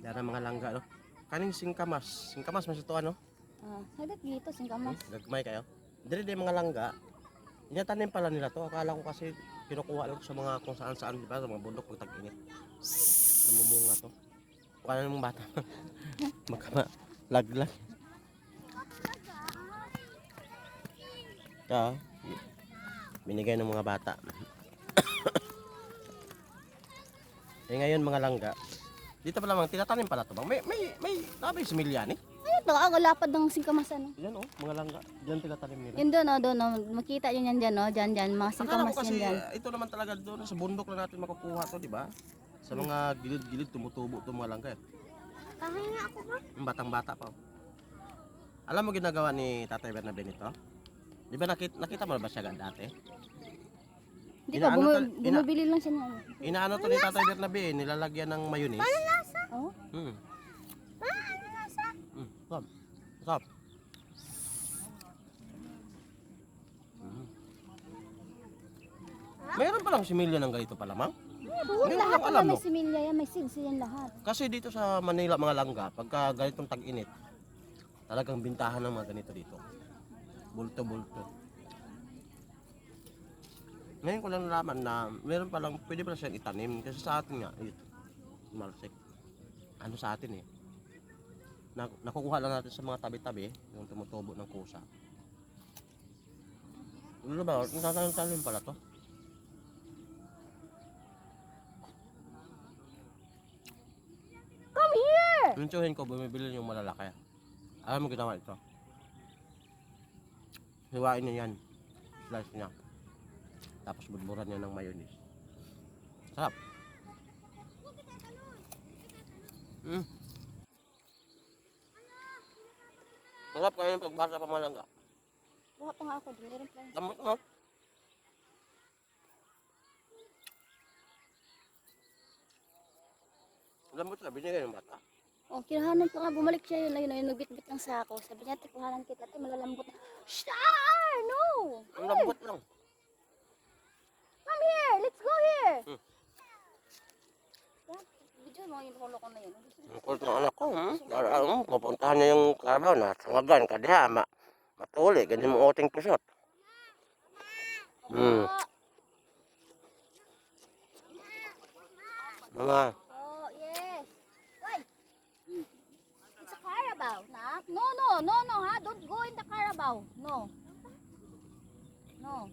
Yan ang mga langga, no? Kaning singkamas. Singkamas, mas ito, ano? Sagat dito, singkamas. Gagmay kayo. Dili mga langga. Inatanim pala nila to. Akala ko kasi kinukuha lang sa mga kung saan-saan, di ba? Sa mga bundok pag tag-init. Namumunga to. Kung ano yung bata. Laglag. Ito, binigay ng mga bata. Ngayon mga langga. Dito pa lamang tinatanim pala to bang. May tabi similya ni. Ayun to, ang lapad ng singkamas ano. Yan oh, mga langga. Diyan tinatanim nila. Yun doon, doon, makita yun yan dyan, dyan, mga Akala singkamas ko kasi yan dyan. ito naman talaga doon sa bundok na natin makukuha to, di ba? Sa mga gilid-gilid tumutubo to mga langga. Kahinga ako ba? Yung batang-bata pa. Alam mo ginagawa ni Tatay Bernabe nito? Di ba nakita mo na ba siya dati? Hindi pa, bumibili lang siya niyan. Inaano to ni Tatay Bernabe, nilalagyan ng mayonnaise. Oh? Ano lasa? Stop. Stop. Mayroon palang similya ng ganito pala, ma'am? Meron, Ngayon lahat lang alam na mo. may similya yan, may seeds yan lahat. Kasi dito sa Manila mga langga, pagka ganitong tag-init, talagang bintahan ng mga ganito dito. Bulto-bulto. Ngayon ko lang nalaman na meron palang, pwede pala siyang itanim. Kasi sa atin nga, ito, malsik. Ano sa atin eh. Nakukuha lang natin sa mga tabi-tabi, yung tumutubo ng kusa. Ano ba? Natanim pala to. Come here! Nuntuhin ko, bumibili yung malalaki. Alam mo ginawa ito? Hiwain niya yan. Slice niya. Tapos budburan niya ng mayonnaise. Sarap. Sarap kayo yung pagbasa pa malangga. Buha pa nga ako, meron pa. Lamot mo. Lamot na, binigay ng bata. Oh, kinahanan pa nga, bumalik siya yun, nagbitbit ng sako. Sabi niya, kuhanan kita, malalambot. Shhh! No! Ang lambot lang. Come here! Let's go here! Video mo yung loko na yun. Ang kulit ng anak ko, pupuntahan niya yung karabaw na sangagan ka diha, matuli, ganyan mo uting pusot. Mga, Oh, yes. Why? It's a Carabao, nak. No, ha? Don't go in the Carabao. No. No.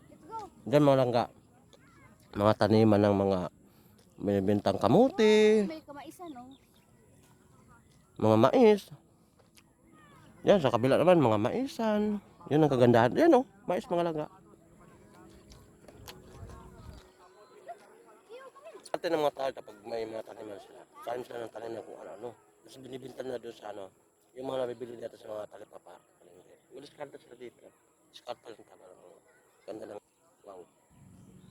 Let's go. dyan mga langga, mga taniman ng mga binibintang kamuti, May kamaisan, no? mga mais. Yan, sa kabila naman, mga maisan. Yan ang kagandahan. Yan o, mais mga langga. Atin ng mga tao kapag may mga taniman sila. Tanim sila ng taniman kung ano-ano. Tapos binibinta na doon sa ano, yung mga nabibili dito sa mga talipapa. Walis karta sila dito. Discard pa lang tagal. Ganda ng wow.